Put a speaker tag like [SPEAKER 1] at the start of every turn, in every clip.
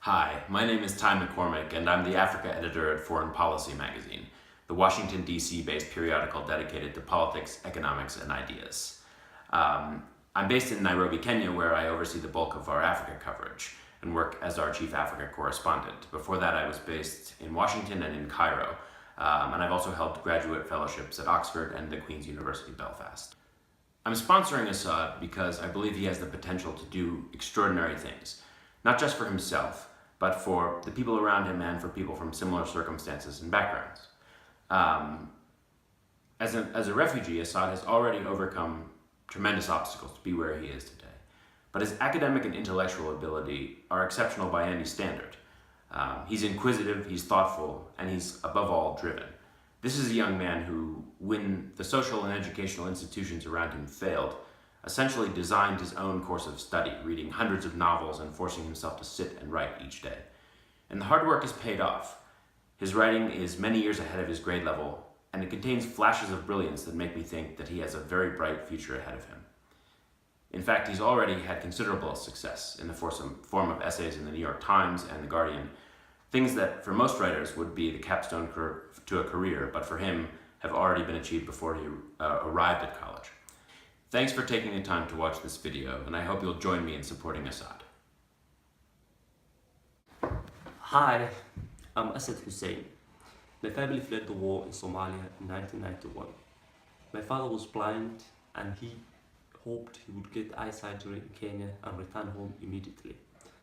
[SPEAKER 1] Hi, my name is Ty McCormick, and I'm the Africa editor at Foreign Policy magazine, the Washington, D.C. based periodical dedicated to politics, economics, and ideas. I'm based in Nairobi, Kenya, where I oversee the bulk of our Africa coverage and work as our chief Africa correspondent. Before that, I was based in Washington and in Cairo, and I've also held graduate fellowships at Oxford and the Queen's University Belfast. I'm sponsoring Asad because I believe he has the potential to do extraordinary things, not just for himself, but for the people around him and for people from similar circumstances and backgrounds. As a refugee, Asad has already overcome tremendous obstacles to be where he is today. But his academic and intellectual ability are exceptional by any standard. He's inquisitive, he's thoughtful, and he's above all driven. This is a young man who, when the social and educational institutions around him failed, essentially designed his own course of study, reading hundreds of novels and forcing himself to sit and write each day. And the hard work has paid off. His writing is many years ahead of his grade level, and it contains flashes of brilliance that make me think that he has a very bright future ahead of him. In fact, he's already had considerable success in the form of essays in the New York Times and The Guardian, things that for most writers would be the capstone to a career, but for him have already been achieved before he arrived at college. Thanks for taking the time to watch this video, and I hope you'll join me in supporting Asad.
[SPEAKER 2] Hi, I'm Asad Hussein. My family fled the war in Somalia in 1991. My father was blind and he hoped he would get eye surgery in Kenya and return home immediately.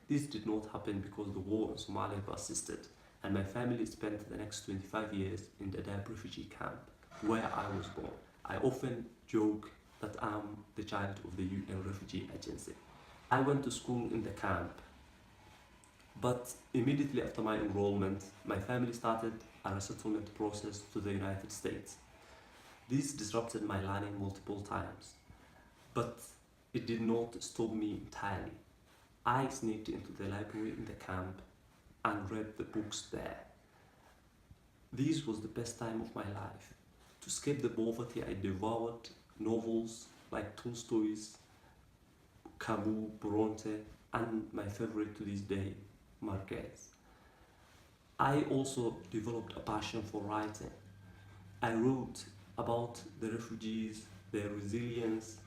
[SPEAKER 2] This did not happen because the war in Somalia persisted, and my family spent the next 25 years in the Dadaab refugee camp where I was born. I often joke that I'm the child of the UN Refugee Agency. I went to school in the camp, but immediately after my enrollment, my family started a resettlement process to the United States. This disrupted my learning multiple times, but it did not stop me entirely. I sneaked into the library in the camp and read the books there. This was the best time of my life. To escape the poverty, I devoured novels like Tolstoy's, Camus, Bronte, and my favorite to this day, Marquez. I also developed a passion for writing. I wrote about the refugees, their resilience.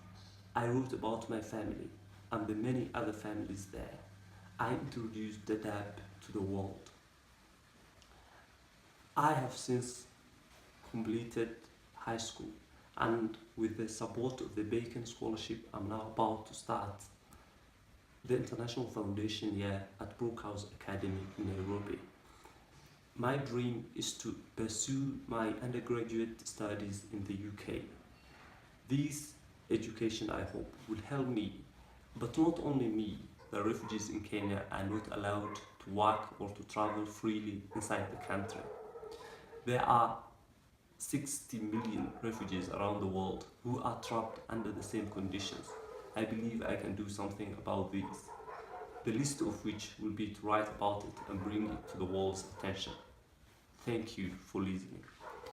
[SPEAKER 2] I wrote about my family and the many other families there. I introduced Dadaab to the world. I have since completed high school, and with the support of the Bacon Scholarship, I'm now about to start the International Foundation year at Brookhouse Academy in Nairobi. My dream is to pursue my undergraduate studies in the UK. This education, I hope, will help me, but not only me. The refugees in Kenya are not allowed to work or to travel freely inside the country. There are 60 million refugees around the world who are trapped under the same conditions. I believe I can do something about this, the least of which will be to write about it and bring it to the world's attention. Thank you for listening.